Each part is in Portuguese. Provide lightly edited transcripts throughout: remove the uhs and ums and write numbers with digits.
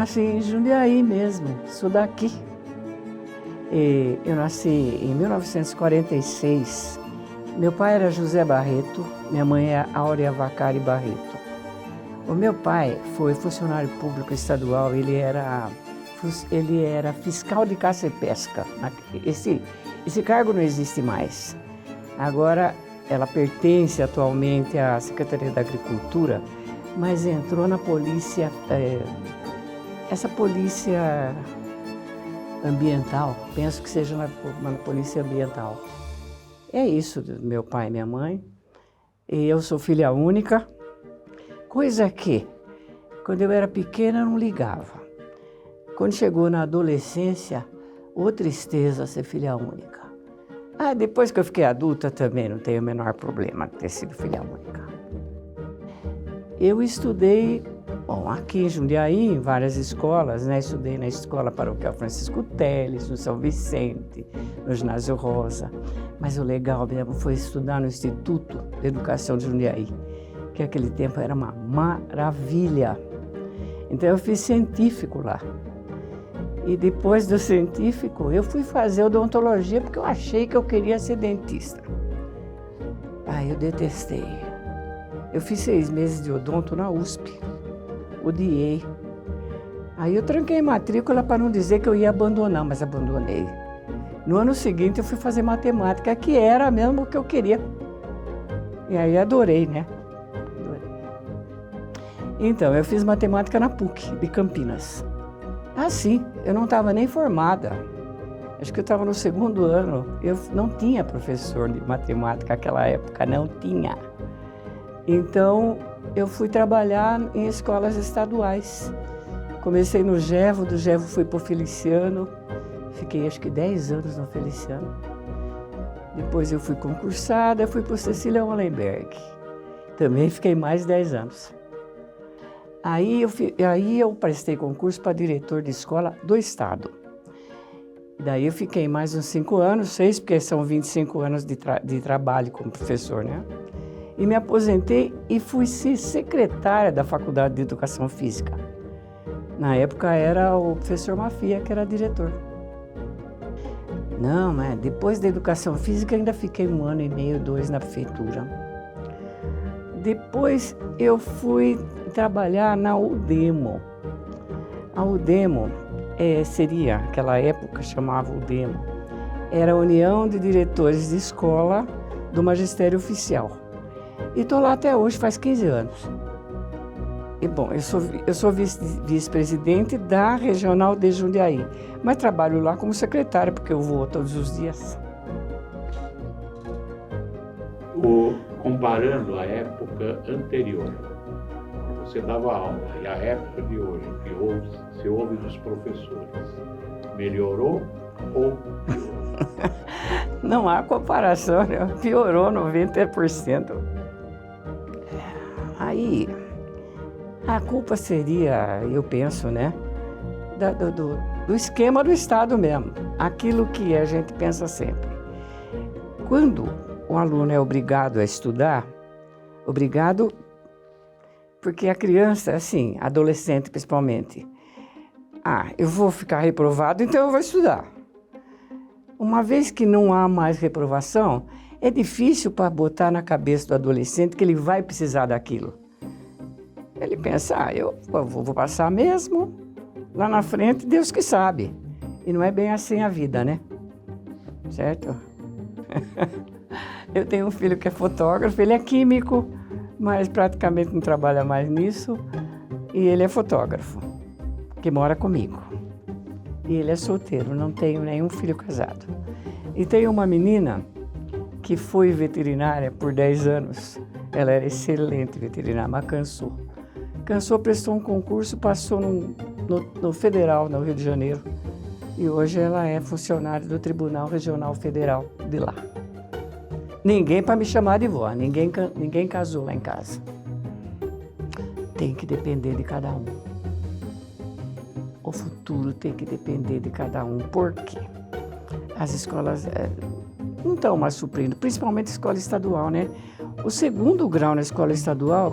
nasci em Jundiaí mesmo, sou daqui. Eu nasci em 1946. Meu pai era José Barreto, minha mãe é Áurea Vacari Barreto. O meu pai foi funcionário público estadual, ele era fiscal de caça e pesca. Esse cargo não existe mais. Agora, ela pertence atualmente à Secretaria da Agricultura, mas entrou na polícia, essa polícia ambiental, penso que seja uma polícia ambiental. É isso do meu pai e minha mãe. E eu sou filha única, coisa que, quando eu era pequena, eu não ligava. Quando chegou na adolescência, ô tristeza ser filha única. Depois que eu fiquei adulta também não tenho o menor problema de ter sido filha única. Eu estudei, aqui em Jundiaí, em várias escolas, né? Estudei na Escola Paroquial Francisco Teles, no São Vicente, no Ginásio Rosa. Mas o legal mesmo foi estudar no Instituto de Educação de Jundiaí, que naquele tempo era uma maravilha. Então eu fiz científico lá. E depois do científico, eu fui fazer odontologia porque eu achei que eu queria ser dentista. Eu detestei. Eu fiz 6 meses de odonto na USP. Odiei. Aí eu tranquei matrícula para não dizer que eu ia abandonar, mas abandonei. No ano seguinte eu fui fazer matemática, que era mesmo o que eu queria. E aí adorei, né? Então, eu fiz matemática na PUC de Campinas. Sim, eu não estava nem formada. Acho que eu estava no 2º ano. Eu não tinha professor de matemática naquela época, não tinha. Então, eu fui trabalhar em escolas estaduais. Comecei no Gevo, do Gevo fui para o Feliciano. Fiquei acho que 10 anos no Feliciano. Depois eu fui concursada, fui para o Cecília Wallenberg. Também fiquei mais 10 anos. Aí eu prestei concurso para diretor de escola do Estado. Daí eu fiquei mais uns 5 anos, 6, porque são 25 anos de trabalho como professor, né? E me aposentei e fui ser secretária da Faculdade de Educação Física. Na época era o professor Mafia, que era diretor. Não, mas depois da Educação Física ainda fiquei 1 ano e meio, 2 na prefeitura. Depois eu fui trabalhar na UDEMO. A UDEMO seria, naquela época chamava UDEMO, era a União de Diretores de Escola do Magistério Oficial. E estou lá até hoje, faz 15 anos. E bom, eu sou vice-presidente da Regional de Jundiaí, mas trabalho lá como secretária, porque eu vou todos os dias. Comparando a época anterior, você dava aula, e a época de hoje, que se ouve dos professores, melhorou ou piorou? Não há comparação, né? Piorou 90%. Aí, a culpa seria, eu penso, né, do esquema do Estado mesmo, aquilo que a gente pensa sempre. Quando o aluno é obrigado a estudar, obrigado porque a criança, assim, adolescente principalmente, eu vou ficar reprovado, então eu vou estudar. Uma vez que não há mais reprovação, é difícil para botar na cabeça do adolescente que ele vai precisar daquilo. Ele pensa, eu vou passar mesmo, lá na frente, Deus que sabe. E não é bem assim a vida, né? Certo? Eu tenho um filho que é fotógrafo, ele é químico, mas praticamente não trabalha mais nisso. E ele é fotógrafo, que mora comigo. E ele é solteiro, não tenho nenhum filho casado. E tem uma menina que foi veterinária por 10 anos. Ela era excelente veterinária, mas cansou. Cansou, prestou um concurso, passou no Federal, no Rio de Janeiro. E hoje ela é funcionária do Tribunal Regional Federal de lá. Ninguém para me chamar de vó, ninguém casou lá em casa. Tem que depender de cada um. O futuro tem que depender de cada um. Por quê? As escolas não estão mais suprindo, principalmente a escola estadual, né? O 2º grau na escola estadual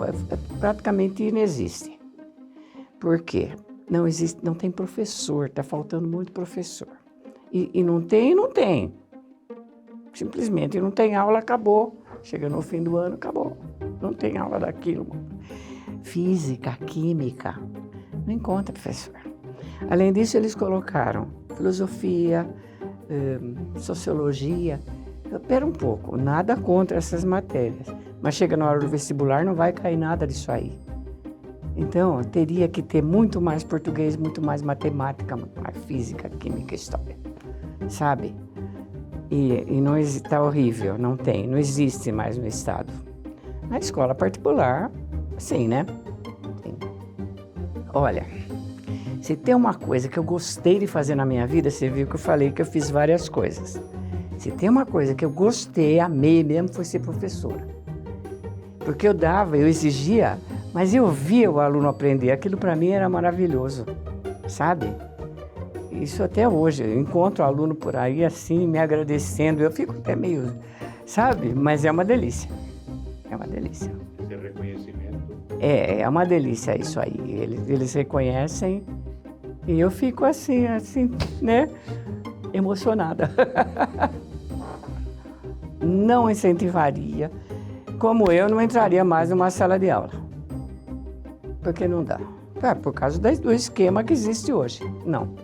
praticamente inexiste. Por quê? Não existe, não tem professor, está faltando muito professor. E não tem. Simplesmente não tem aula, acabou. Chega no fim do ano, acabou. Não tem aula daquilo. Física, química, não encontra professor. Além disso, eles colocaram filosofia, sociologia. Espera um pouco, nada contra essas matérias, mas chega na hora do vestibular, não vai cair nada disso aí. Então, teria que ter muito mais português, muito mais matemática, muito mais física, química, história, sabe? E não está horrível, não existe mais no estado. Na escola particular, sim, né? Sim. Olha, se tem uma coisa que eu gostei de fazer na minha vida, você viu que eu falei que eu fiz várias coisas. Se tem uma coisa que eu gostei, amei mesmo, foi ser professora. Porque eu exigia, mas eu via o aluno aprender. Aquilo para mim era maravilhoso, sabe? Isso até hoje. Eu encontro o aluno por aí assim, me agradecendo. Eu fico até meio, sabe? Mas é uma delícia. É uma delícia. Esse reconhecimento. É uma delícia isso aí. Eles reconhecem e eu fico assim, né? Emocionada. Não incentivaria. Como eu, não entraria mais numa sala de aula. Porque não dá. Por causa do esquema que existe hoje. Não.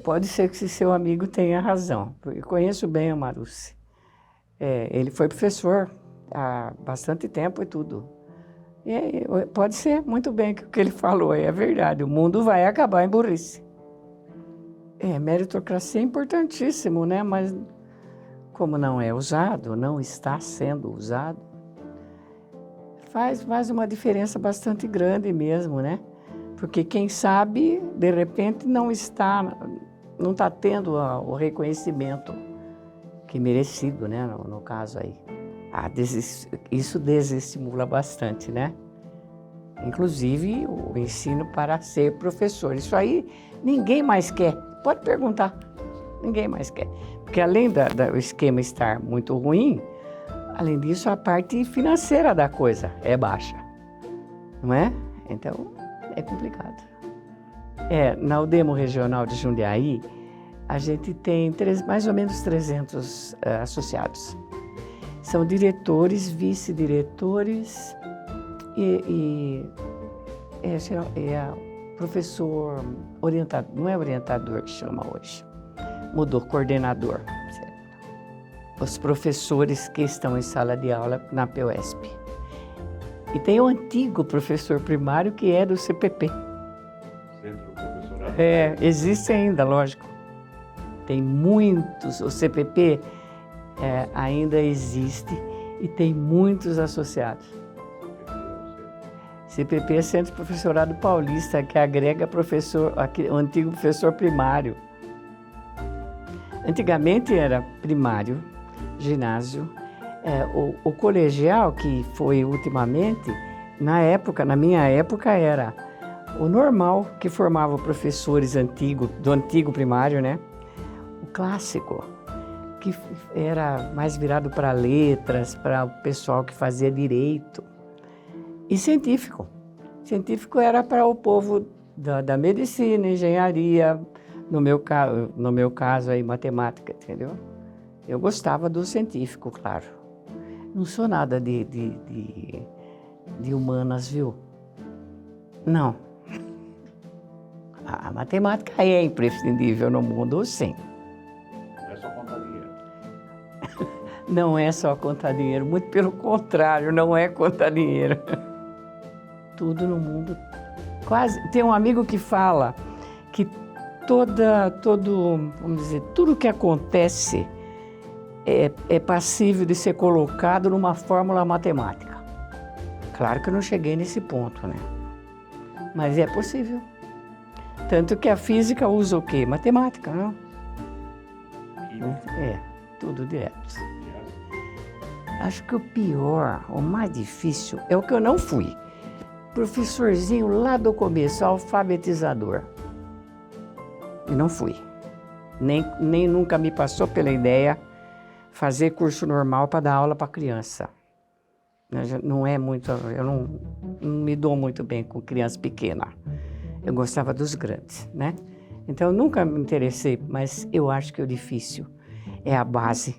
Pode ser que seu amigo tenha razão. Eu conheço bem o Marucci. Ele foi professor há bastante tempo e tudo. Pode ser muito bem que o que ele falou é verdade. O mundo vai acabar em burrice. Meritocracia é importantíssimo, né? Mas como não é usado, não está sendo usado, faz uma diferença bastante grande mesmo, né? Porque quem sabe, de repente, não está tendo o reconhecimento que merecido, né? No caso aí. Isso desestimula bastante, né? Inclusive o ensino para ser professor. Isso aí ninguém mais quer. Pode perguntar. Ninguém mais quer. Porque além do esquema estar muito ruim, além disso a parte financeira da coisa é baixa. Não é? Então é complicado. Na UDEMO Regional de Jundiaí, a gente tem mais ou menos 300 associados. São diretores, vice-diretores e professor orientador, não é orientador que chama hoje, mudou, coordenador. Os professores que estão em sala de aula na PUESP. E tem o antigo professor primário que é do CPP. Centro Professorado? Existe ainda, lógico. Tem muitos, o CPP ainda existe e tem muitos associados. CPP é Centro Professorado Paulista, que agrega o antigo professor primário. Antigamente era primário, ginásio, o colegial, que foi ultimamente, na minha época era o normal, que formava professores do antigo primário, né? O clássico, que era mais virado para letras, para o pessoal que fazia direito. E científico. Científico era para o povo da medicina, engenharia, no meu caso aí, matemática, entendeu? Eu gostava do científico, claro. Não sou nada de humanas, viu? Não. A matemática é imprescindível no mundo, sim. Não é só contar dinheiro. Não é só contar dinheiro, muito pelo contrário, não é contar dinheiro. Tudo no mundo, quase. Tem um amigo que fala que tudo que acontece é passível de ser colocado numa fórmula matemática. Claro que eu não cheguei nesse ponto, né? Mas é possível. Tanto que a física usa o quê? Matemática, não? Tudo direto. Acho que o pior, o mais difícil, é o que eu não fui. Professorzinho lá do começo, alfabetizador. E não fui. Nem nunca me passou pela ideia fazer curso normal para dar aula para criança. Não é muito, eu não me dou muito bem com criança pequena. Eu gostava dos grandes, né? Então, eu nunca me interessei, mas eu acho que o difícil é a base.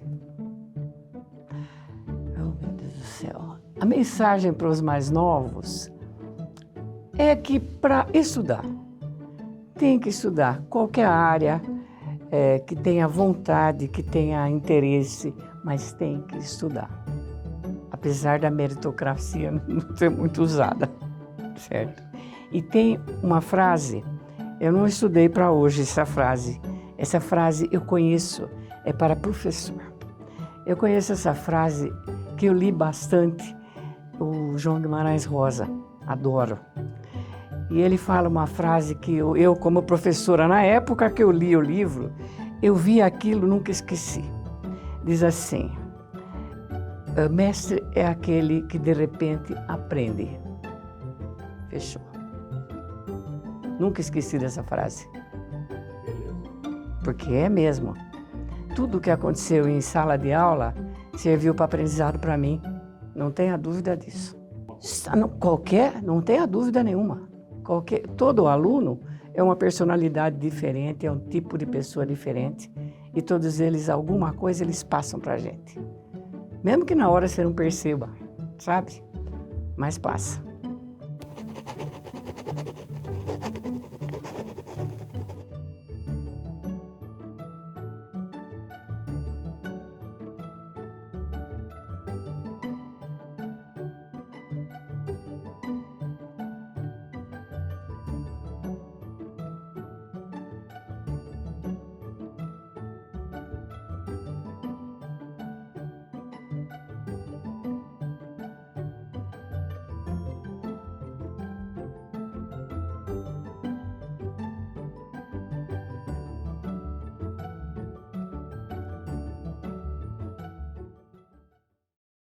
Oh, meu Deus do céu. A mensagem para os mais novos é que para estudar, tem que estudar qualquer área, que tenha vontade, que tenha interesse, mas tem que estudar. Apesar da meritocracia não ser muito usada, certo? E tem uma frase, eu não estudei para hoje essa frase eu conheço, é para professor. Eu conheço essa frase que eu li bastante, o João Guimarães Rosa, adoro. E ele fala uma frase que eu como professora, na época que eu li o livro, eu vi aquilo, nunca esqueci. Diz assim: mestre é aquele que de repente aprende. Fechou. Nunca esqueci dessa frase. Porque é mesmo. Tudo o que aconteceu em sala de aula serviu para aprendizado para mim. Não tenha dúvida disso. Não tenha dúvida nenhuma. Todo aluno é uma personalidade diferente, é um tipo de pessoa diferente. E todos eles, alguma coisa, eles passam para a gente. Mesmo que na hora você não perceba, sabe? Mas passa.